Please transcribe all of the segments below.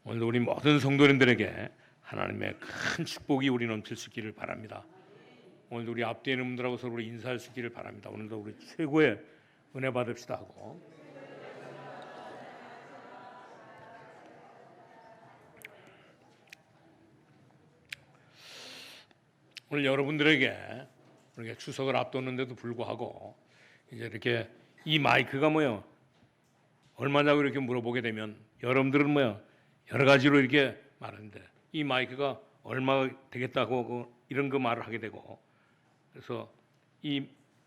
오늘도 우리 모든 성도님들에게 하나님의 큰 축복이 우리 넘칠 수 있기를 바랍니다. 오늘도 우리 앞뒤에 있는 분들하고 서로 인사할 수 있기를 바랍니다. 오늘도 우리 최고의 은혜 받읍시다 하고 오늘 여러분들에게 우리가 추석을 앞뒀는데도 불구하고 이제 이렇게 이 마이크가 뭐요? 얼마냐고 이렇게 물어보게 되면 여러분들은 뭐요? 여러 가지로 이렇게 말하는데 이 마이크가 얼마 되겠다고 이런 거 말을 하게 되고 그래서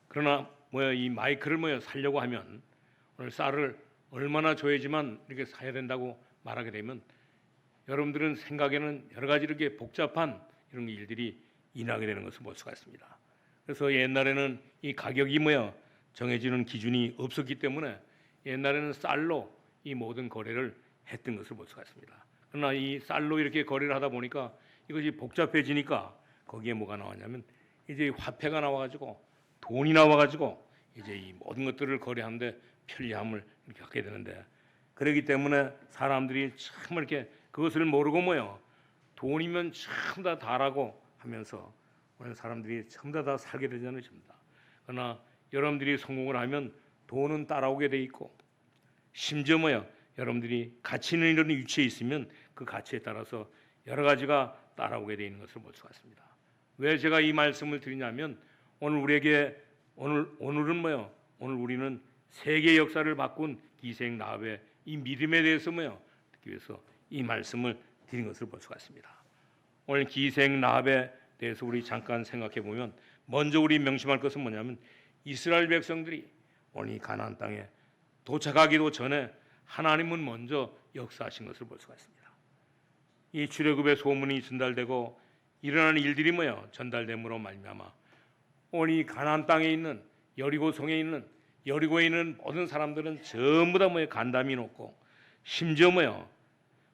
그러나 뭐야 이 마이크를 뭐야 살려고 하면 오늘 쌀을 얼마나 줘야지만 이렇게 사야 된다고 말하게 되면 여러분들은 생각에는 여러 가지 이렇게 복잡한 이런 일들이 일어나게 되는 것을 볼 수가 있습니다. 그래서 옛날에는 이 가격이 뭐야 정해지는 기준이 없었기 때문에 옛날에는 쌀로 이 모든 거래를 했던 것을 볼 수가 있습니다. 그러나 이 쌀로 이렇게 거래를 하다 보니까 이것이 복잡해지니까 거기에 뭐가 나왔냐면 이제 화폐가 나와가지고 돈이 나와가지고 이제 이 모든 것들을 거래하는데 편리함을 이렇게 갖게 되는데 그렇기 때문에 사람들이 참 이렇게 그것을 모르고 뭐요 돈이면 참 다 다라고 하면서 오늘 사람들이 전부 다 살게 되지 않으십니다. 그러나 여러분들이 성공을 하면 돈은 따라오게 돼 있고 심지어 뭐야 여러분들이 가치 있는 이런 위치에 있으면 그 가치에 따라서 여러 가지가 따라오게 돼 있는 것을 볼 수가 있습니다. 왜 제가 이 말씀을 드리냐면 오늘 우리에게 오늘은 뭐요 오늘 우리는 세계 역사를 바꾼 기생 라합의 이 믿음에 대해서 뭐요 듣기 위해서 이 말씀을 드린 것을 볼 수가 있습니다. 오늘 기생 라합에 대해서 우리 잠깐 생각해 보면 먼저 우리 명심할 것은 뭐냐면 이스라엘 백성들이 오늘 이 가나안 땅에 도착하기도 전에 하나님은 먼저 역사하신 것을 볼 수가 있습니다. 이 출애굽의 소문이 전달되고 일어나는 일들이 뭐예요? 전달됨으로 말미암아 오늘 이 가나안 땅에 있는 여리고성에 있는 여리고에 있는 모든 사람들은 전부 다 뭐예요? 간담이 높고 심지어 뭐예요?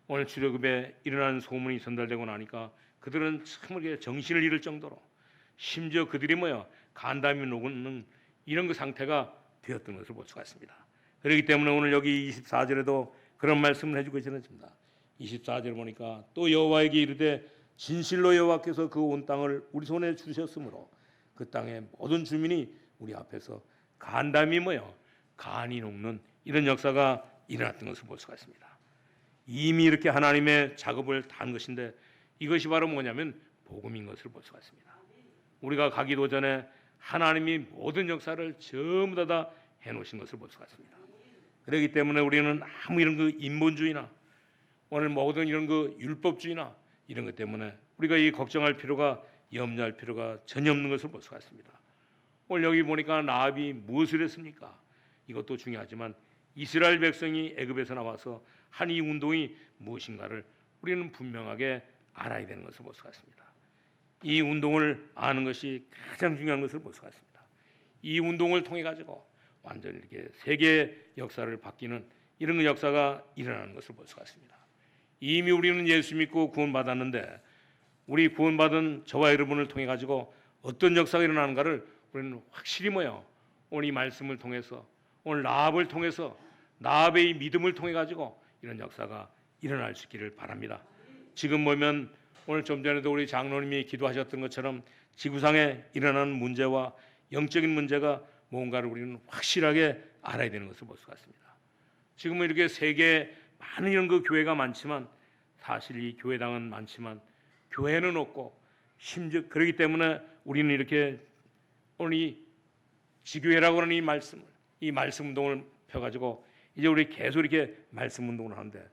오늘 출애굽에 일어나는 소문이 전달되고 나니까 그들은 참 정신을 잃을 정도로 심지어 그들이 뭐야 간담이 녹는 이런 그 상태가 되었던 것을 볼 수가 있습니다. 그렇기 때문에 오늘 여기 24절에도 그런 말씀을 해주고 있습니다. 24절 보니까 또 여호와에게 이르되 진실로 여호와께서 그 온 땅을 우리 손에 주셨으므로 그 땅의 모든 주민이 우리 앞에서 간담이 뭐요 간이 녹는 이런 역사가 일어났던 것을 볼 수가 있습니다. 이미 이렇게 하나님의 작업을 다 한 것인데 이것이 바로 뭐냐면 복음인 것을 볼 수가 있습니다. 우리가 가기도 전에 하나님이 모든 역사를 전부 다 해놓으신 것을 볼 수가 있습니다. 그렇기 때문에 우리는 아무 이런 그 인본주의나 오늘 모든 이런 그 율법주의나 이런 것 때문에 우리가 이 걱정할 필요가 염려할 필요가 전혀 없는 것을 볼 수가 있습니다. 오늘 여기 보니까 라합이 무엇을 했습니까? 이것도 중요하지만 이스라엘 백성이 애굽에서 나와서 한 이 운동이 무엇인가를 우리는 분명하게 알아야 되는 것을 볼 수가 있습니다. 이 운동을 아는 것이 가장 중요한 것을 볼 수가 있습니다. 이 운동을 통해 가지고 완전히 이렇게 세계 역사를 바뀌는 이런 역사가 일어나는 것을 볼 수가 있습니다. 이미 우리는 예수 믿고 구원받았는데 우리 구원받은 저와 여러분을 통해 가지고 어떤 역사가 일어나는가를 우리는 확실히 뭐요 오늘 이 말씀을 통해서 오늘 라합을 통해서 라합의 이 믿음을 통해 가지고 이런 역사가 일어날 수 있기를 바랍니다. 지금 보면 오늘 좀 전에도 우리 장로님이 기도하셨던 것처럼 지구상에 일어나는 문제와 영적인 문제가 뭔가를 우리는 확실하게 알아야 되는 것을 볼 수가 있습니다. 지금은 이렇게 세계에 많은 이런 그 교회가 많지만 사실 이 교회당은 많지만 교회는 없고 심지어 그렇기 때문에 우리는 이렇게 오늘 이 지교회라고 하는 이 말씀 운동을 펴가지고 이제 우리 계속 이렇게 말씀 운동을 하는데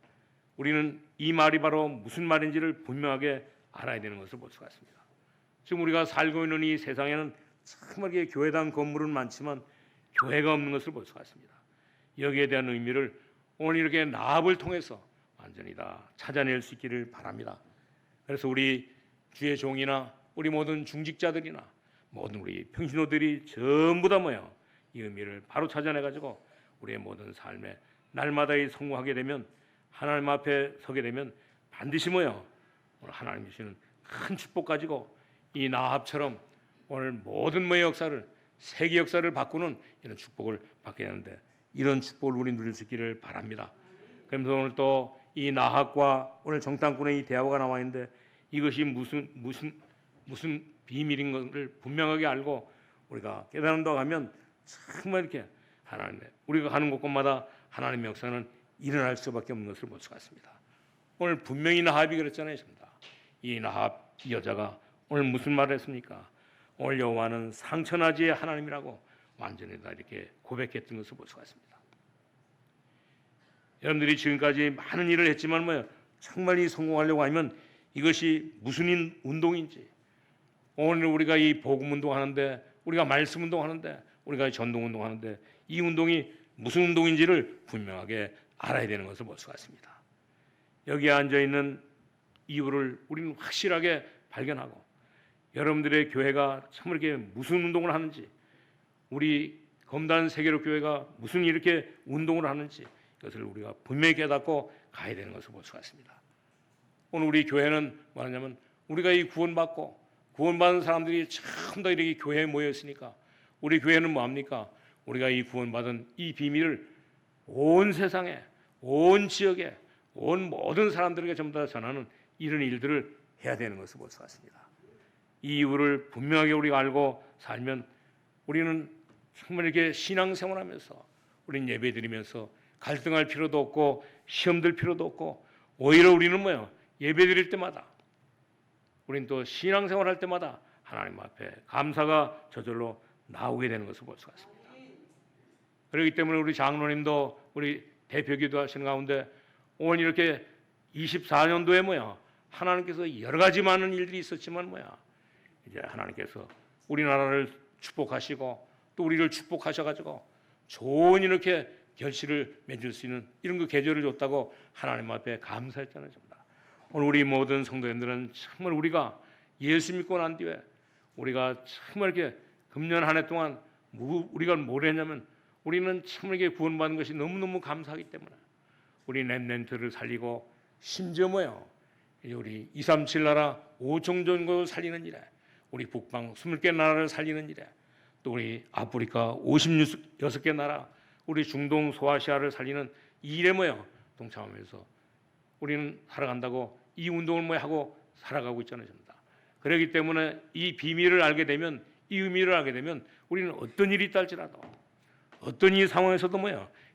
우리는 이 말이 바로 무슨 말인지를 분명하게 알아야 되는 것을 볼 수가 있습니다. 지금 우리가 살고 있는 이 세상에는 참하게 교회당 건물은 많지만 교회가 없는 것을 볼 수가 있습니다. 여기에 대한 의미를 오늘 이렇게 라합을 통해서 완전히 다 찾아낼 수 있기를 바랍니다. 그래서 우리 주의 종이나 우리 모든 중직자들이나 모든 우리 평신호들이 전부 다 뭐예요? 이 의미를 바로 찾아내가지고 우리의 모든 삶에 날마다 성공하게 되면 하나님 앞에 서게 되면 반드시 뭐예요? 오늘 하나님 주시는 큰 축복 가지고 이 라합처럼 오늘 모든 뭐의 역사를 세계 역사를 바꾸는 이런 축복을 받게 되는데 이런 축복을 우리 누릴 수 있기를 바랍니다. 그러면서 오늘 또 이 나합과 오늘 정탐꾼의 이 대화가 나와 있는데 이것이 무슨 비밀인 것을 분명하게 알고 우리가 깨달은다고 하면 정말 이렇게 하나님의 우리가 가는 곳곳마다 하나님의 역사는 일어날 수밖에 없는 것을 볼 수가 있습니다. 오늘 분명히 나합이 그랬잖아요. 이 나합 이 여자가 오늘 무슨 말을 했습니까? 오늘 여호와는 상천하지의 하나님이라고 완전히 다 이렇게 고백했던 것을 볼 수가 있습니다. 여러분들이 지금까지 많은 일을 했지만 정말 이 성공하려고 하면 이것이 무슨 운동인지 오늘 우리가 이 복음 운동하는데 우리가 말씀 운동하는데 우리가 전동 운동하는데 이 운동이 무슨 운동인지를 분명하게 알아야 되는 것을 볼 수가 있습니다. 여기에 앉아있는 이유를 우리는 확실하게 발견하고 여러분들의 교회가 참 이렇게 무슨 운동을 하는지 우리 검단 세계로 교회가 무슨 이렇게 운동을 하는지 이것을 우리가 분명히 깨닫고 가야 되는 것을 볼 수가 있습니다. 오늘 우리 교회는 뭐냐면 우리가 이 구원받은 사람들이 참 더 이렇게 교회에 모여 있으니까 우리 교회는 뭐합니까? 우리가 이 구원받은 이 비밀을 온 세상에 온 지역에 온 모든 사람들에게 전부 다 전하는 이런 일들을 해야 되는 것을 볼 수가 있습니다. 이 이유를 분명하게 우리가 알고 살면 우리는 정말 이렇게 신앙생활하면서 우리는 예배드리면서 갈등할 필요도 없고 시험 들 필요도 없고 오히려 우리는 예배드릴 때마다 우리는 또 신앙생활할 때마다 하나님 앞에 감사가 저절로 나오게 되는 것을 볼 수가 있습니다. 그렇기 때문에 우리 장로님도 우리 대표기도 하시는 가운데 오늘 이렇게 24년도에 하나님께서 여러 가지 많은 일들이 있었지만 이제 하나님께서 우리나라를 축복하시고 또 우리를 축복하셔가지고 좋은 이렇게 결실을 맺을 수 있는 이런 그 계절을 줬다고 하나님 앞에 감사했잖아요. 오늘 우리 모든 성도님들은 정말 우리가 예수 믿고 난 뒤에 우리가 정말 이렇게 금년 한 해 동안 우리가 뭘 했냐면 우리는 정말 이렇게 구원받은 것이 너무너무 감사하기 때문에 우리 렘넌트를 살리고 심지어 이제 우리 237 나라 5종 정도 살리는 일에 우리 북방 20개 나라를 살리는 일에 또 우리 아프리카 56개 나라 우리 중동 소아시아를 살리는 이 일에 동참하면서 우리는 살아간다고 이 운동을 하고 살아가고 있잖아요. 그렇기 때문에 이 비밀을 알게 되면 이 의미를 알게 되면 우리는 어떤 일이 있다 할지라도 어떤 이 상황에서도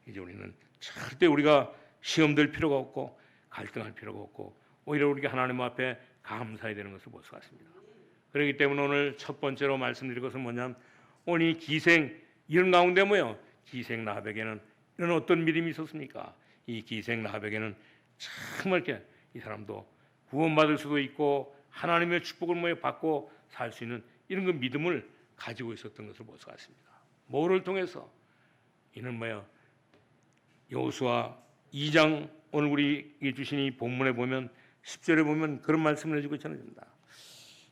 이제 우리는 절대 우리가 시험될 필요가 없고 갈등할 필요가 없고 오히려 우리가 하나님 앞에 감사해야 되는 것을 볼 수가 있습니다. 그렇기 때문에 오늘 첫 번째로 말씀드릴 것은 뭐냐면 오늘 이 기생 이런 가운데 기생 라합에게는 이런 어떤 믿음이 있었습니까? 이 기생 라합에게는 정말 이렇게 이 사람도 구원받을 수도 있고 하나님의 축복을 받고 살 수 있는 이런 그 믿음을 가지고 있었던 것을 볼 수가 있습니다. 뭐를 통해서 이는 여호수아 2장 오늘 우리 주신 이 본문에 보면 10절에 보면 그런 말씀을 해주고 있잖아요.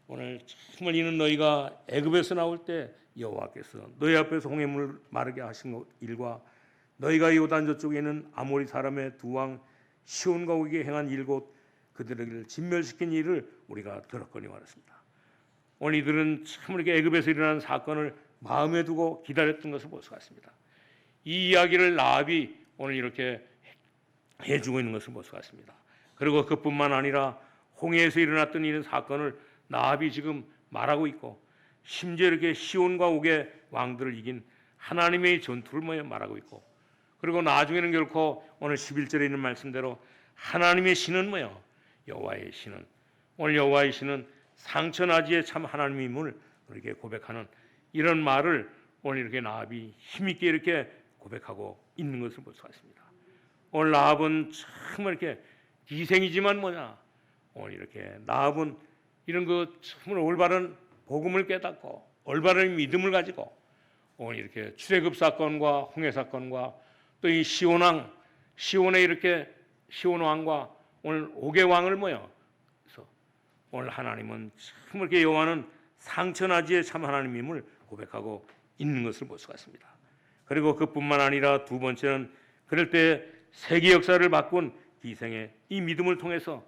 오늘 정말 이는 너희가 애굽에서 나올 때 여호와께서 너희 앞에서 홍해물을 마르게 하신 일과 너희가 요단 저쪽에 있는 아모리 사람의 두 왕 시온과 오기에 행한 일곱 그들에게 진멸시킨 일을 우리가 들었거니 말했습니다. 오늘 이들은 참 이렇게 애굽에서 일어난 사건을 마음에 두고 기다렸던 것을 볼 수가 있습니다. 이 이야기를 라합이 오늘 이렇게 해주고 있는 것을 볼 수가 있습니다. 그리고 그뿐만 아니라 홍해에서 일어났던 이런 사건을 라합이 지금 말하고 있고 심지어 이렇게 시온과 옥의 왕들을 이긴 하나님의 전투를 말하고 있고 그리고 나중에는 결코 오늘 11절에 있는 말씀대로 하나님의 신은 여호와의 신은 오늘 여호와의 신은 상천하지의 참 하나님임을 이렇게 고백하는 이런 말을 오늘 이렇게 라합이 힘있게 이렇게 고백하고 있는 것을 볼 수가 있습니다. 오늘 라합은 정말 이렇게 기생이지만 오늘 이렇게 라합은 이런 그 정말 올바른 복음을 깨닫고 올바른 믿음을 가지고 오늘 이렇게 출애굽 사건과 홍해 사건과 또 이 시온의 이렇게 시온 왕과 오늘 옥의 왕을 그래서 오늘 하나님은 정말 이렇게 여호와는 상천하지의 참 하나님임을 고백하고 있는 것을 볼 수가 있습니다. 그리고 그뿐만 아니라 두 번째는 그럴 때 세계 역사를 바꾼 기생의 이 믿음을 통해서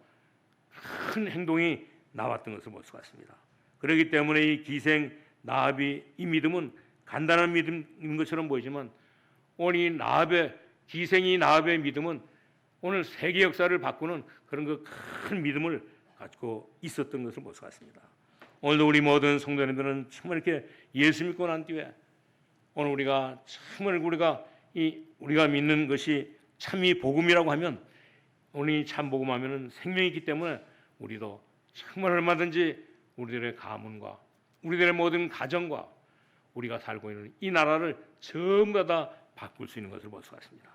큰 행동이 나왔던 것을 볼 수가 있습니다. 그렇기 때문에 이 기생 라합이 이 믿음은 간단한 믿음인 것처럼 보이지만 오늘 이 라합의 기생이 라합의 믿음은 오늘 세계 역사를 바꾸는 그런 그 큰 믿음을 가지고 있었던 것을 볼 수 같습니다. 오늘도 우리 모든 성도님들은 정말 이렇게 예수 믿고 난 뒤에 오늘 우리가 정말 우리가 믿는 것이 참이 복음이라고 하면 오늘 참 복음하면은 생명이 있기 때문에 우리도 정말 얼마든지 우리들의 가문과 우리들의 모든 가정과 우리가 살고 있는 이 나라를 전부 다 바꿀 수 있는 것을 볼 수 같습니다.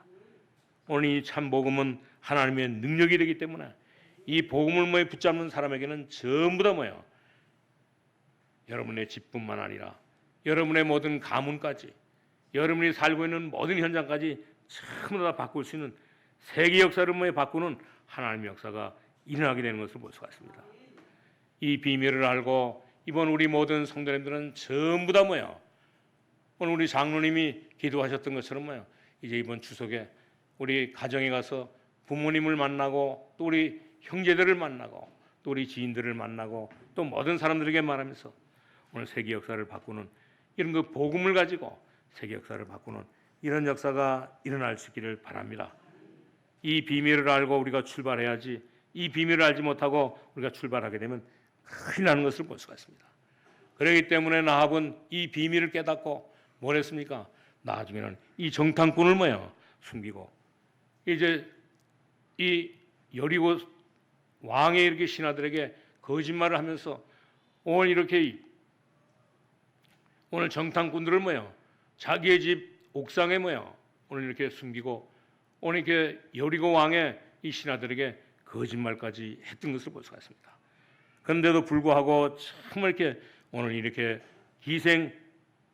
오늘 이 참 복음은 하나님의 능력이 되기 때문에 이 복음을 붙잡는 사람에게는 전부 다 여러분의 집뿐만 아니라 여러분의 모든 가문까지 여러분이 살고 있는 모든 현장까지 전부 다 바꿀 수 있는 세계 역사를 바꾸는 하나님의 역사가 일어나게 되는 것을 볼 수 같습니다. 이 비밀을 알고 이번 우리 모든 성도님들은 전부 다 오늘 우리 장로님이 기도하셨던 것처럼 이제 이번 추석에 우리 가정에 가서 부모님을 만나고 또 우리 형제들을 만나고 또 우리 지인들을 만나고 또 모든 사람들에게 말하면서 오늘 세계 역사를 바꾸는 이런 그 복음을 가지고 세계 역사를 바꾸는 이런 역사가 일어날 수 있기를 바랍니다. 이 비밀을 알고 우리가 출발해야지 이 비밀을 알지 못하고 우리가 출발하게 되면 큰일 나는 것을 볼 수가 있습니다. 그렇기 때문에 나합은 이 비밀을 깨닫고 뭘 했습니까? 나중에는 이 정탐꾼을 숨기고 이제 이 여리고 왕의 이렇게 신하들에게 거짓말을 하면서 오늘 이렇게 오늘 정탐꾼들을 자기의 집 옥상에 오늘 이렇게 숨기고 오늘 이렇게 여리고 왕의 이 신하들에게 거짓말까지 했던 것을 볼 수가 있습니다. 그런데도 불구하고 정말 이렇게 오늘 이렇게 기생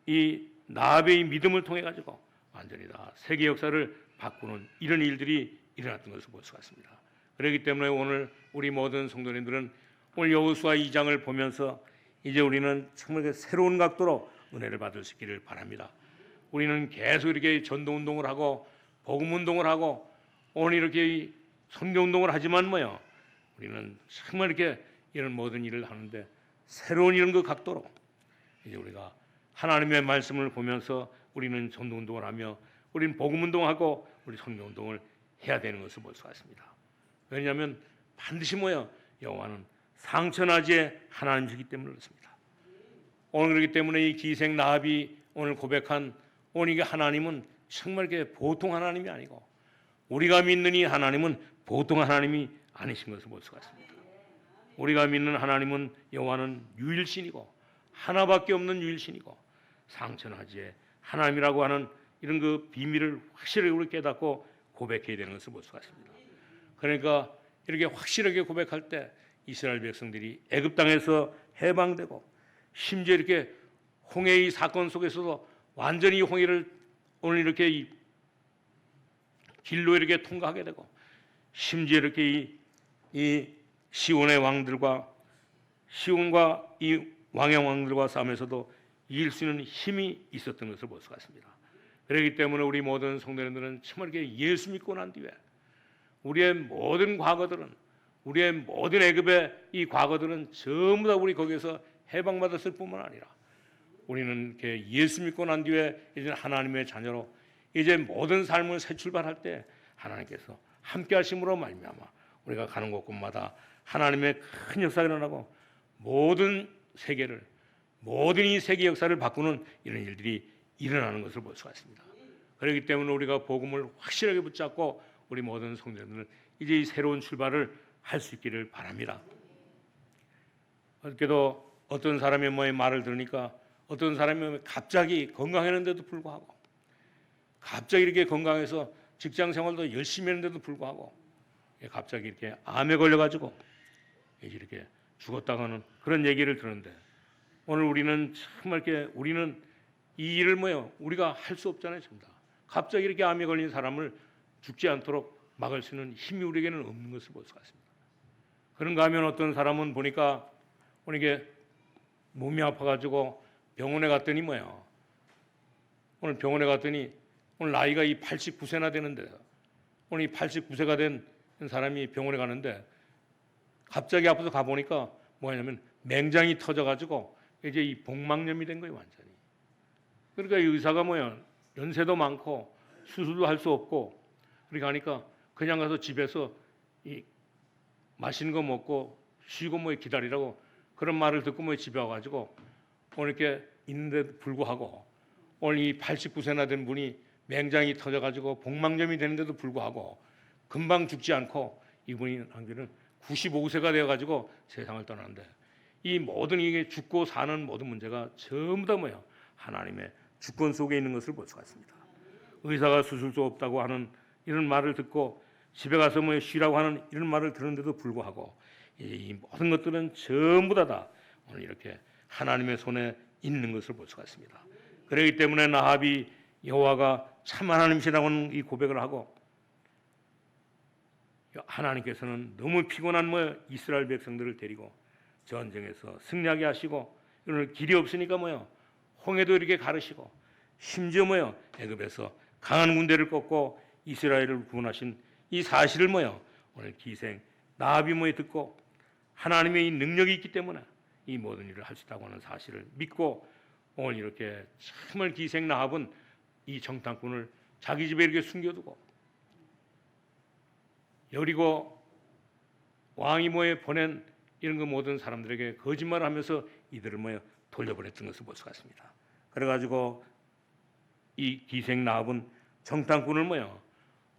이 나합의 믿음을 통해 가지고 완전히 다 세계 역사를 바꾸는 이런 일들이 일어났던 것을 볼 수가 있습니다. 그렇기 때문에 오늘 우리 모든 성도님들은 오늘 여호수아 2장을 보면서 이제 우리는 정말 새로운 각도로 은혜를 받을 수 있기를 바랍니다. 우리는 계속 이렇게 전도운동을 하고 복음운동을 하고 오늘 이렇게 선교운동을 하지만 우리는 정말 이렇게 이런 모든 일을 하는데 새로운 이런 그 각도로 이제 우리가 하나님의 말씀을 보면서 우리는 전도운동을 하며 우리는 복음운동하고 우리 선교운동을 해야 되는 것을 볼 수가 있습니다. 왜냐하면 반드시 여호와는 상천하지의 하나님이시기 때문에 그렇습니다. 오늘 그렇기 때문에 이 기생 나합이 오늘 고백한 오늘 이게 하나님은 정말 이렇게 보통 하나님이 아니고 우리가 믿는 이 하나님은 보통 하나님이 아니신 것을 볼 수가 있습니다. 우리가 믿는 하나님은 여호와는 유일신이고 하나밖에 없는 유일신이고 상천하지의 하나님이라고 하는 이런 그 비밀을 확실하게 우리 깨닫고 고백해야 되는 것을 볼 수가 있습니다. 그러니까 이렇게 확실하게 고백할 때 이스라엘 백성들이 애굽 땅에서 해방되고 심지어 이렇게 홍해의 사건 속에서도 완전히 홍해를 오늘 이렇게 이 길로 이렇게 통과하게 되고 심지어 이렇게 이 시온의 왕들과 시온과 이 왕의 왕들과 싸움에서도 이길 수 있는 힘이 있었던 것을 볼 수가 있습니다. 그렇기 때문에 우리 모든 성도님들은 정말 이렇게 예수 믿고 난 뒤에 우리의 모든 과거들은 우리의 모든 애굽의 이 과거들은 전부 다 우리 거기에서 해방받았을 뿐만 아니라 우리는 이렇게 예수 믿고 난 뒤에 이제 하나님의 자녀로 이제 모든 삶을 새 출발할 때 하나님께서 함께 하심으로 말미암아 우리가 가는 곳곳마다 하나님의 큰 역사가 일어나고 모든 세계를 모든 이 세계 역사를 바꾸는 이런 일들이 일어나는 것을 볼 수가 있습니다. 그렇기 때문에 우리가 복음을 확실하게 붙잡고 우리 모든 성도들은 이제 이 새로운 출발을 할 수 있기를 바랍니다. 어저께도 어떤 사람의 말을 들으니까 어떤 사람이 갑자기 건강했는데도 불구하고 갑자기 이렇게 건강해서 직장 생활도 열심히 했는데도 불구하고 갑자기 이렇게 암에 걸려가지고 이렇게 죽었다가는 그런 얘기를 들었는데 오늘 우리는 정말 이렇게 우리는 이 일을 우리가 할 수 없잖아요. 전부 다. 갑자기 이렇게 암에 걸린 사람을 죽지 않도록 막을 수 있는 힘이 우리에게는 없는 것을 볼 수가 있습니다. 그런가 하면 어떤 사람은 보니까 오늘 이게 몸이 아파가지고 병원에 갔더니 오늘 병원에 갔더니 오늘 나이가 이 89세나 되는데 오늘 이 89세가 된 사람이 병원에 가는데 갑자기 아파서 가보니까 뭐냐면 맹장이 터져가지고 이제 이 복막염이 된 거예요. 완전히. 그러니까 이 의사가 연세도 많고 수술도 할 수 없고 그러니까 하니까 그냥 가서 집에서 이 맛있는 거 먹고 쉬고 뭐 기다리라고 그런 말을 듣고 뭐 집에 와가지고 오늘 이렇게 있는데도 불구하고 오늘 이 89세나 된 분이 맹장이 터져가지고 복막염이 되는데도 불구하고 금방 죽지 않고 이분이 한게는 95세가 되어가지고 세상을 떠나는데 이 모든 이게 죽고 사는 모든 문제가 전부 다 뭐예요? 하나님의 주권 속에 있는 것을 볼 수가 있습니다. 의사가 수술 수 없다고 하는 이런 말을 듣고 집에 가서 뭐 쉬라고 하는 이런 말을 들었는데도 불구하고 이 모든 것들은 전부 다 오늘 이렇게 하나님의 손에 있는 것을 볼 수가 있습니다. 그렇기 때문에 나합이 여호와가 참 하나님이시라고 하는 이 고백을 하고 하나님께서는 너무 피곤한 뭐 이스라엘 백성들을 데리고 전쟁에서 승리하게 하시고 오늘 길이 없으니까 뭐요 홍해도 이렇게 가르시고 심지어 뭐요 애굽에서 강한 군대를 꺾고 이스라엘을 구원하신 이 사실을 뭐요 오늘 기생 나합이 뭐에 듣고 하나님의 이 능력이 있기 때문에 이 모든 일을 할 수 있다고 하는 사실을 믿고 오늘 이렇게 정말 기생 나합은 이 정탐꾼을 자기 집에 이렇게 숨겨두고 여리고 왕이 뭐에 보낸 이런 거 모든 사람들에게 거짓말을 하면서 이들을 뭐에 돌려보냈던 것을 볼 수가 있습니다. 그래가지고 이 기생 나합은 정탐꾼을 뭐요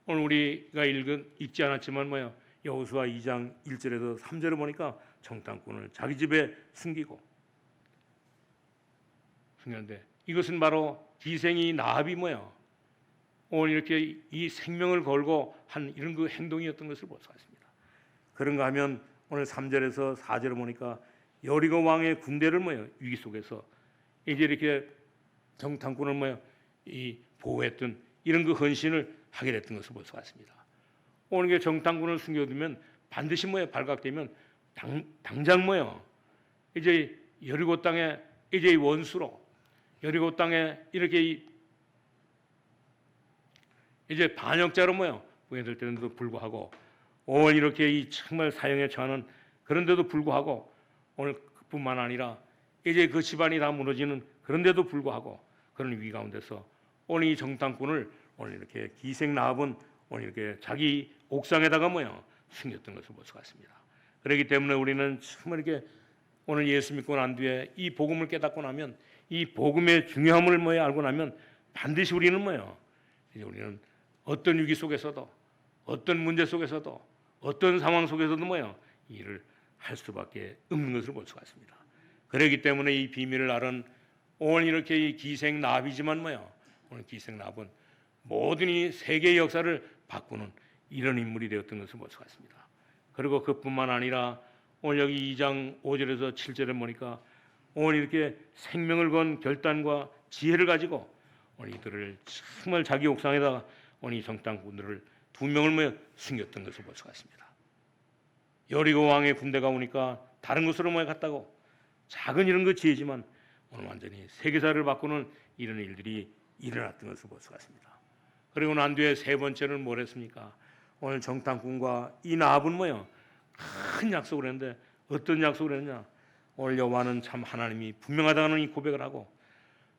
오늘 우리가 읽지 않았지만 뭐요 여호수아 2장 1절에서 3절을 보니까 정탐꾼을 자기 집에 숨기고 숨겼는데 이것은 바로 기생이 나합이 뭐요 오늘 이렇게 이 생명을 걸고 한 이런 그 행동이었던 것을 볼 수가 있습니다. 그런가 하면 오늘 3절에서 4절을 보니까 여리고 왕의 군대를 뭐요 위기 속에서 이제 이렇게 정탐꾼을 뭐요 이 보호했던 이런 그 헌신을 하게 됐던 것을 볼 수가 있습니다. 오늘 게 정탐꾼을 숨겨두면 반드시 뭐요 발각되면 당장 뭐요 이제 여리고 땅에 이제 이 원수로 여리고 땅에 이렇게 이제 반역자로 뭐요 부여될 때는데도 불구하고 오늘 이렇게 이 정말 사형에 처하는 그런데도 불구하고 오늘 그뿐만 아니라 이제 그 집안이 다 무너지는 그런데도 불구하고 그런 위기 가운데서 오늘 이 정탐꾼을 오늘 이렇게 기생 나합은 오늘 이렇게 자기 옥상에다가 뭐요 숨겼던 것을 볼 수가 있습니다. 그렇기 때문에 우리는 정말 이렇게 오늘 예수 믿고 난 뒤에 이 복음을 깨닫고 나면 이 복음의 중요함을 뭐에 알고 나면 반드시 우리는 뭐요 이제 우리는 어떤 위기 속에서도 어떤 문제 속에서도 어떤 상황 속에서도 뭐요 일을 할 수밖에 없는 것을 볼 수가 있습니다. 그렇기 때문에 이 비밀을 알은 오늘 이렇게 이 기생 나합이지만 뭐요 오늘 기생 나합은 모든 이 세계의 역사를 바꾸는 이런 인물이 되었던 것을 볼 수가 있습니다. 그리고 그뿐만 아니라 오늘 여기 2장 5절에서 7절에 보니까 오늘 이렇게 생명을 건 결단과 지혜를 가지고 오늘 이들을 정말 자기 옥상에다 오늘 이 정탐꾼들을 2명을 모여 숨겼던 것을 볼 수가 있습니다. 여리고 왕의 군대가 오니까 다른 곳으로 모여 갔다고 작은 이런 그 지혜지만 오늘 완전히 세계사를 바꾸는 이런 일들이 일어났던 것을 볼 수가 있습니다. 그리고 난 뒤에 세 번째는 뭘 했습니까? 오늘 정탐꾼과 이 나합은 뭐요? 큰 약속을 했는데 어떤 약속을 했냐? 오늘 여호와는 참 하나님이 분명하다는 이 고백을 하고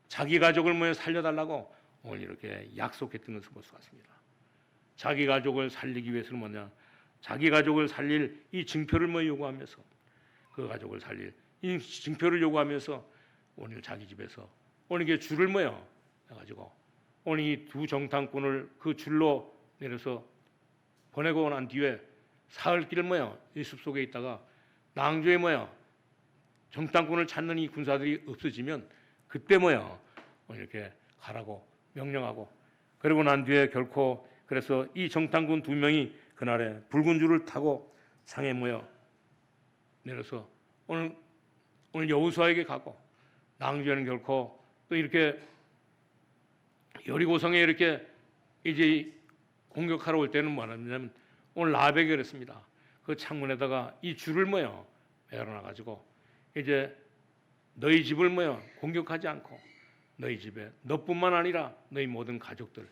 자기 가족을 모여 살려달라고 오늘 이렇게 약속했던 것을 볼 수가 있습니다. 자기 가족을 살리기 위해서는 뭐냐? 자기 가족을 살릴 이 증표를 뭐 요구하면서 그 가족을 살릴 이 증표를 요구하면서 오늘 자기 집에서 오늘 이게 줄을 모여 해가지고 오늘 이 두 정탐꾼을 그 줄로 내려서 보내고 난 뒤에 사흘길 모여 이 숲속에 있다가 낭주에 모여 정탐꾼을 찾는 이 군사들이 없어지면 그때 모여 이렇게 가라고 명령하고 그리고 난 뒤에 결코 그래서 이 정탐꾼 2명이 그날에 붉은 줄을 타고 상에 모여 내려서 오늘 여호수아에게 가고 낭주에는 결코 또 이렇게 여리고성에 이렇게 이제 공격하러 올 때는 뭐냐면 오늘 라합에게 그랬습니다. 그 창문에다가 이 줄을 모여 매어놔 가지고 이제 너희 집을 모여 공격하지 않고 너희 집에 너뿐만 아니라 너희 모든 가족들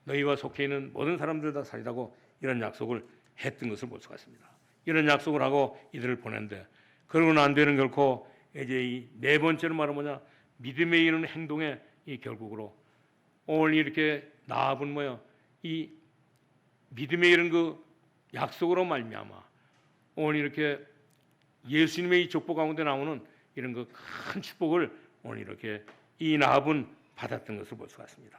너희와 속해 있는 모든 사람들 다 살리라고 이런 약속을 했던 것을 볼 수가 있습니다. 이런 약속을 하고 이들을 보낸데 그러고는 안 되는 결코 이제 이 네 번째로 말하면 뭐냐 믿음에 이르는 행동의 이 결국으로 오늘 이렇게 나합은 뭐요 이 믿음의 이런 그 약속으로 말미암아 오늘 이렇게 예수님의 이 족보 가운데 나오는 이런 그 큰 축복을 오늘 이렇게 이 나합은 받았던 것을 볼 수가 있습니다.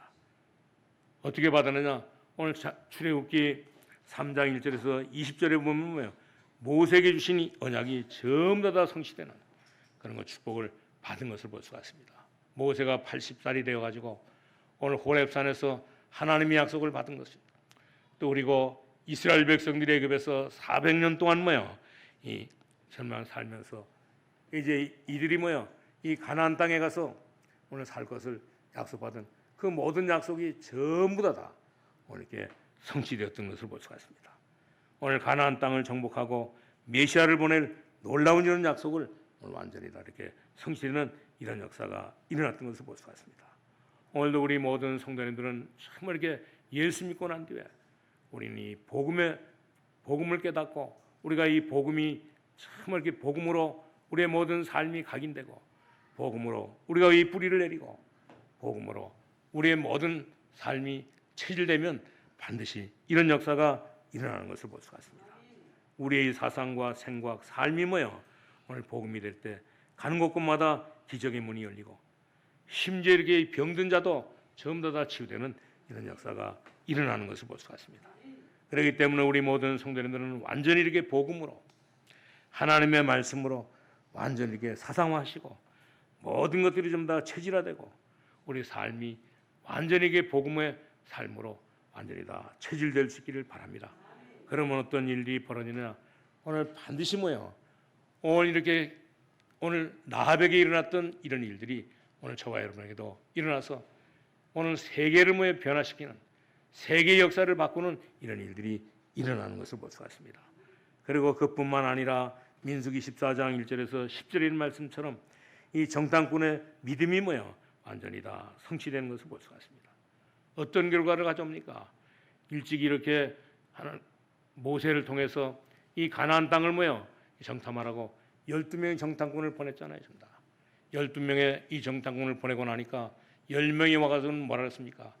어떻게 받았느냐? 오늘 출애굽기 3장 1절에서 20절에 보면 뭐예요? 모세에게 주신 이 언약이 전부 다 성취되는 그런 거 축복을 받은 것을 볼 수가 있습니다. 모세가 80살이 되어 가지고 오늘 호렙산에서 하나님의 약속을 받은 것입니다. 또 그리고 이스라엘 백성들이 애굽에서 400년 동안 뭐요? 이 전망 살면서 이제 이들이 뭐요? 이 가나안 땅에 가서 오늘 살 것을 약속받은 그 모든 약속이 전부 다 오늘 이렇게 성취되었던 것을 볼 수가 있습니다. 오늘 가나안 땅을 정복하고 메시아를 보낼 놀라운 이런 약속을 오늘 완전히 다 이렇게 성취되는 이런 역사가 일어났던 것을 볼 수가 있습니다. 오늘도 우리 모든 성도님들은 정말 이렇게 예수 믿고 난 뒤에 우리는 이 복음을 깨닫고 우리가 이 복음이 정말 이렇게 복음으로 우리의 모든 삶이 각인되고 복음으로 우리가 이 뿌리를 내리고 복음으로 우리의 모든 삶이 체질되면 반드시 이런 역사가 일어나는 것을 볼 수가 있습니다. 우리의 사상과 생각, 삶이 뭐요? 오늘 복음이 될 때 가는 곳곳마다 기적의 문이 열리고 심지어 이렇게 병든 자도 전부 다 치유되는 이런 역사가 일어나는 것을 볼 수가 있습니다. 그렇기 때문에 우리 모든 성도님들은 완전히 이렇게 복음으로 하나님의 말씀으로 완전히 이렇게 사상화하시고 모든 것들이 좀 다 체질화되고 우리 삶이 완전히 이게 복음의 삶으로 완전히 다 체질될 수 있기를 바랍니다. 그러면 어떤 일이 벌어지느냐? 오늘 반드시 뭐요? 오늘 나합에게 일어났던 이런 일들이 오늘 저와 여러분에게도 일어나서 오늘 세계를 뭐에 변화시키는 세계 역사를 바꾸는 이런 일들이 일어나는 것을 볼 수가 있습니다. 그리고 그뿐만 아니라 민수기 14장 1절에서 10절의 이런 말씀처럼 이 정탐꾼의 믿음이 뭐요? 완전히 다 성취되는 것을 볼 수가 있습니다. 어떤 결과를 가져옵니까? 일찍 이렇게 하는 모세를 통해서 이 가나안 땅을 뭐요? 정탐하라고 12명의 정탐꾼을 보냈잖아요. 12명의 이 정탐꾼을 보내고 나니까 10명이 와가지고는 뭐라 했습니까?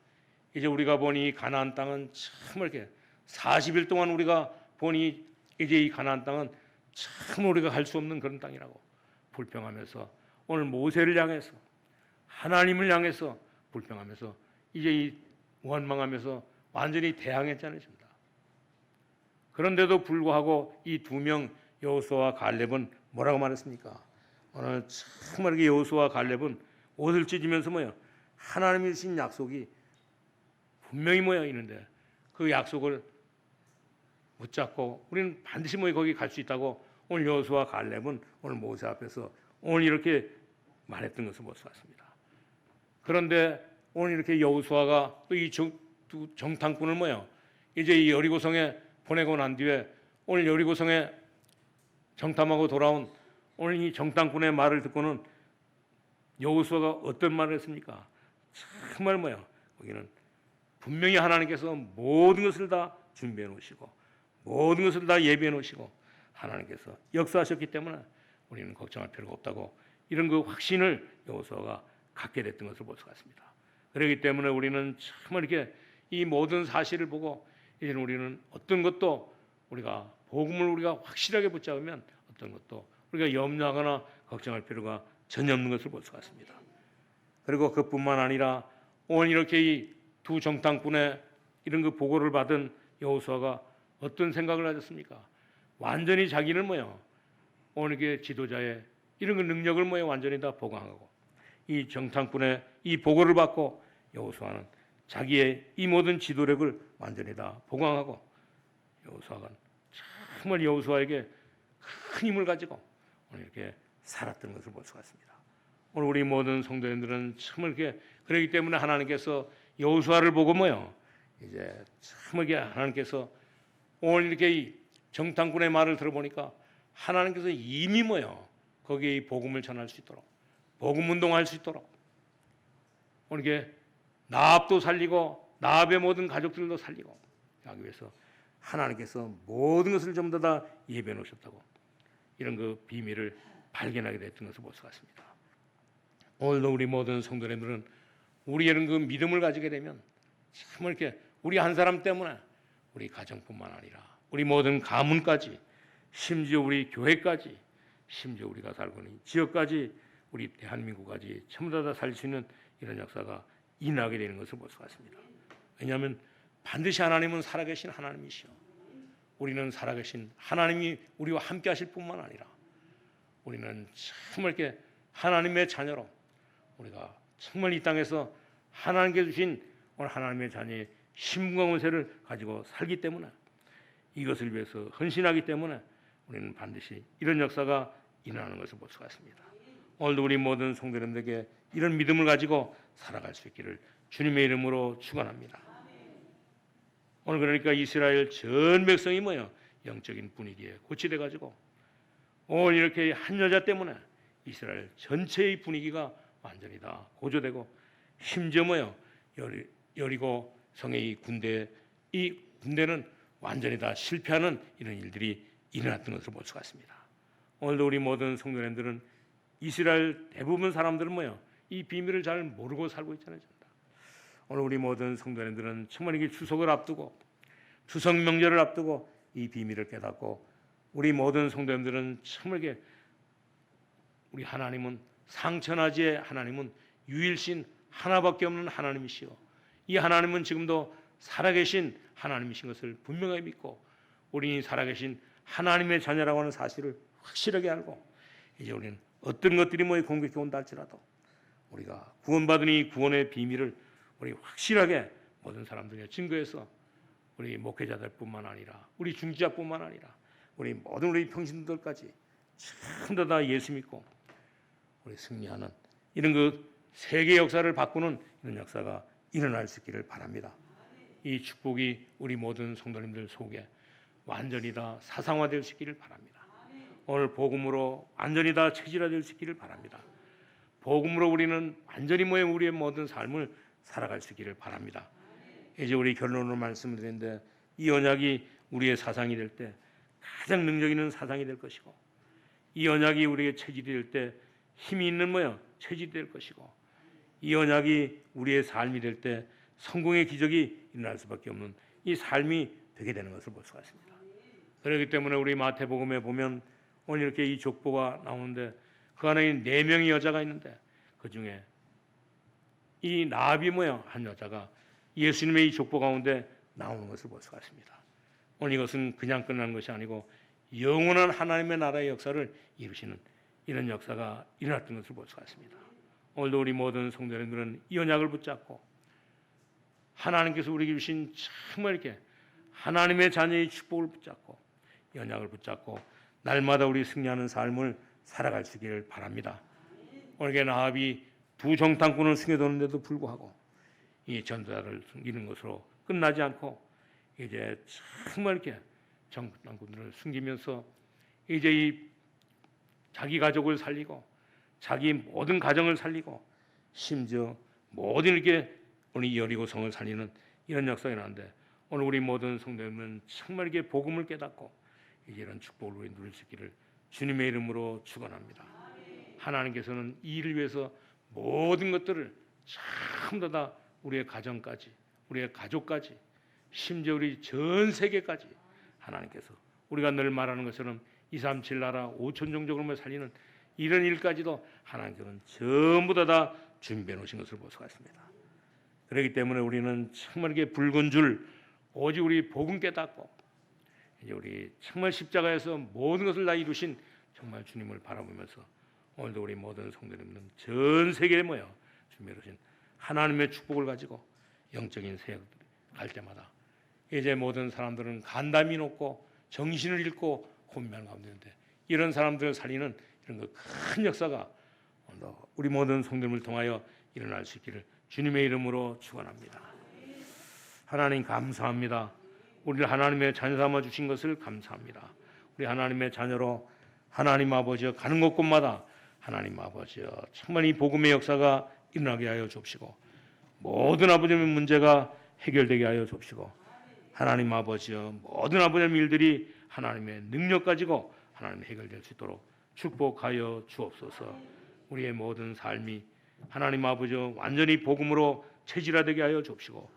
이제 우리가 보니 가나안 땅은 참 이렇게 40일 동안 우리가 보니 이제 이 가나안 땅은 참 우리가 갈 수 없는 그런 땅이라고 불평하면서 오늘 모세를 향해서 하나님을 향해서 불평하면서 이제 이 원망하면서 완전히 대항했잖아요. 그런데도 불구하고 이 두 명 여호수아와 갈렙은 뭐라고 말했습니까? 오늘 정말 이렇게 여호수아와 갈렙은 옷을 찢으면서 뭐요? 하나님이 주신 약속이 분명히 모여 있는데 그 약속을 붙잡고 우리는 반드시 뭐 거기 갈 수 있다고 오늘 여호수아와 갈렙은 오늘 모세 앞에서 오늘 이렇게 말했던 것을 볼 수 있습니다. 그런데 오늘 이렇게 여호수아가 또 이 정탐꾼을 뭐요? 이제 이 여리고성에 보내고 난 뒤에 오늘 여리고성에 정탐하고 돌아온 오늘 이 정탐꾼의 말을 듣고는 여호수아가 어떤 말을 했습니까? 정말 뭐야? 거기는 분명히 하나님께서 모든 것을 다 준비해 놓으시고 모든 것을 다 예비해 놓으시고 하나님께서 역사하셨기 때문에 우리는 걱정할 필요가 없다고 이런 그 확신을 여호수아가 갖게 됐던 것을 볼 수가 있습니다. 그렇기 때문에 우리는 정말 이렇게 이 모든 사실을 보고 이제는 우리는 어떤 것도 우리가 복음을 우리가 확실하게 붙잡으면 어떤 것도 우리가 염려하거나 걱정할 필요가 전혀 없는 것을 볼 수가 있습니다. 그리고 그뿐만 아니라 오늘 이렇게 이 두 정탐꾼의 이런 그 보고를 받은 여호수아가 어떤 생각을 하셨습니까? 완전히 자기는 뭐요? 오늘 이게 지도자의 이런 그 능력을 뭐요? 완전히 다 보강하고 이 정탐꾼의 이 보고를 받고 여호수아는 자기의 이 모든 지도력을 완전히 다 보강하고 여호수아가 정말 여호수아에게 큰 힘을 가지고 오늘 이렇게 살았던 것을 볼 수가 있습니다. 오늘 우리 모든 성도님들은 정말 이렇게 그렇기 때문에 하나님께서 여호수아를 보고 뭐요? 이제 참 이게 하나님께서 오늘 이렇게 이 정탐꾼의 말을 들어보니까 하나님께서 이미 뭐요? 거기에 이 복음을 전할 수 있도록 복음 운동할 수 있도록 오늘 이게 나합도 살리고 나합의 모든 가족들도 살리고 하기 위해서 하나님께서 모든 것을 전부 다 예비해 놓으셨다고 이런 그 비밀을 발견하게 됐던 것을 볼 수가 있습니다. 오늘도 우리 모든 성도님들은 우리의 그 믿음을 가지게 되면 참 이렇게 우리 한 사람 때문에 우리 가정뿐만 아니라 우리 모든 가문까지, 심지어 우리 교회까지, 심지어 우리가 살고 있는 지역까지, 우리 대한민국까지 전부 다 살 수 있는 이런 역사가 일어나게 되는 것을 볼 수가 있습니다. 왜냐하면 반드시 하나님은 살아계신 하나님이시오. 우리는 살아계신 하나님이 우리와 함께 하실 뿐만 아니라 우리는 정말 이렇게 하나님의 자녀로 우리가 정말 이 땅에서 하나님께 주신 오늘 하나님의 자녀의 신분과 권세를 가지고 살기 때문에, 이것을 위해서 헌신하기 때문에 우리는 반드시 이런 역사가 일어나는 것을 볼 수가 있습니다. 오늘도 우리 모든 성도님들에게 이런 믿음을 가지고 살아갈 수 있기를 주님의 이름으로 축원합니다. 오늘 그러니까 이스라엘 전 백성이 영적인 분위기에 고치돼 가지고 오늘 이렇게 한 여자 때문에 이스라엘 전체의 분위기가 완전히 다 고조되고, 심지어 여리고 성의 이 군대는 완전히 다 실패하는 이런 일들이 일어났던 것을 볼 수가 있습니다. 오늘도 우리 모든 성도님들은 이스라엘 대부분 사람들은 이 비밀을 잘 모르고 살고 있잖아요. 오늘 우리 모든 성도님들은 정말 이게 추석을 앞두고 추석 명절을 앞두고 이 비밀을 깨닫고, 우리 모든 성도님들은 정말 이게 우리 하나님은 상천하지의 하나님은 유일신 하나밖에 없는 하나님이시오. 이 하나님은 지금도 살아계신 하나님이신 것을 분명하게 믿고, 우리는 살아계신 하나님의 자녀라고 하는 사실을 확실하게 알고, 이제 우리는 어떤 것들이 공격해 온다 할지라도 우리가 구원받은 이 구원의 비밀을 우리 확실하게 모든 사람들이 증거해서 우리 목회자들뿐만 아니라 우리 중지자뿐만 아니라 우리 모든 우리 평신들까지 전부 다 예수 믿고 우리 승리하는 이런 그 세계 역사를 바꾸는 이런 역사가 일어날 수 있기를 바랍니다. 이 축복이 우리 모든 성도님들 속에 완전히 다 사상화될 수 있기를 바랍니다. 오늘 복음으로 완전히 다 체질화될 수 있기를 바랍니다. 복음으로 우리는 완전히 우리의 모든 삶을 살아갈 수 있기를 바랍니다. 이제 우리 결론으로 말씀을 드리는데, 이 언약이 우리의 사상이 될 때 가장 능력 있는 사상이 될 것이고, 이 언약이 우리의 체질이 될 때 힘이 있는 체질이 될 것이고, 이 언약이 우리의 삶이 될 때 성공의 기적이 일어날 수밖에 없는 이 삶이 되게 되는 것을 볼 수가 있습니다. 그렇기 때문에 우리 마태복음에 보면 오늘 이렇게 이 족보가 나오는데, 그 안에 4명의 여자가 있는데 그 중에 이 나합이 한 여자가 예수님의 이 족보 가운데 나오는 것을 볼 수가 있습니다. 오늘 이것은 그냥 끝나는 것이 아니고 영원한 하나님의 나라의 역사를 이루시는 이런 역사가 일어났던 것을 볼 수가 있습니다. 오늘도 우리 모든 성도님들은 이 언약을 붙잡고 하나님께서 우리에게 주신 정말 이렇게 하나님의 자녀의 축복을 붙잡고 이 언약을 붙잡고 날마다 우리 승리하는 삶을 살아갈 수 있기를 바랍니다. 오늘 나합이 2 정탐꾼을 숨겨뒀는데도 불구하고 이 전도자를 숨기는 것으로 끝나지 않고 이제 정말 이렇게 정탐꾼들을 숨기면서 이제 이 자기 가족을 살리고 자기 모든 가정을 살리고 심지어 모든 이렇게 우리 여리고 성을 살리는 이런 역사가 나는데, 오늘 우리 모든 성도님은 정말 이렇게 복음을 깨닫고 이제 이런 축복을 우리 누릴 수 있기를 주님의 이름으로 축원합니다. 하나님께서는 이 일을 위해서 모든 것들을 전부 다 우리의 가정까지, 우리의 가족까지, 심지어 우리 전 세계까지 하나님께서 우리가 늘 말하는 것처럼 237 나라 5천 종족을 살리는 이런 일까지도 하나님께서는 전부 다 준비해 놓으신 것을 볼 수가 있습니다. 그렇기 때문에 우리는 정말 이게 붉은 줄 오직 우리 복음 깨닫고 이제 우리 정말 십자가에서 모든 것을 다 이루신 정말 주님을 바라보면서 오늘도 우리 모든 성도님들은 전 세계에 준비해 놓으신 하나님의 축복을 가지고 영적인 세계를 갈 때마다 이제 모든 사람들은 간담이 높고 정신을 잃고 혼미한 가운데인데, 이런 사람들을 살리는 이런 큰 역사가 우리 모든 성도님을 통하여 일어날 수 있기를 주님의 이름으로 축원합니다. 하나님 감사합니다. 우리를 하나님의 자녀 삼아 주신 것을 감사합니다. 우리 하나님의 자녀로 하나님 아버지여 가는 곳곳마다 하나님 아버지여 정말 이 복음의 역사가 일어나게 하여 주옵시고, 모든 아버지의 문제가 해결되게 하여 주옵시고, 하나님 아버지여 모든 아버지의 일들이 하나님의 능력 가지고 하나님 해결될 수 있도록 축복하여 주옵소서. 우리의 모든 삶이 하나님 아버지여 완전히 복음으로 체질화되게 하여 주옵시고,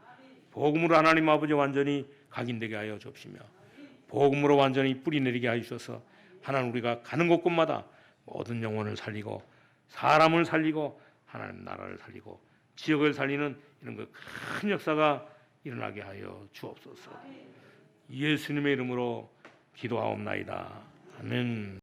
복음으로 하나님 아버지 완전히 각인되게 하여 주옵시며 복음으로 완전히 뿌리 내리게 하여 주셔서 하나님 우리가 가는 곳곳마다 모든 영혼을 살리고 사람을 살리고 하나님 나라를 살리고 지역을 살리는 이런 그 큰 역사가 일어나게 하여 주옵소서. 예수님의 이름으로 기도하옵나이다. 아멘.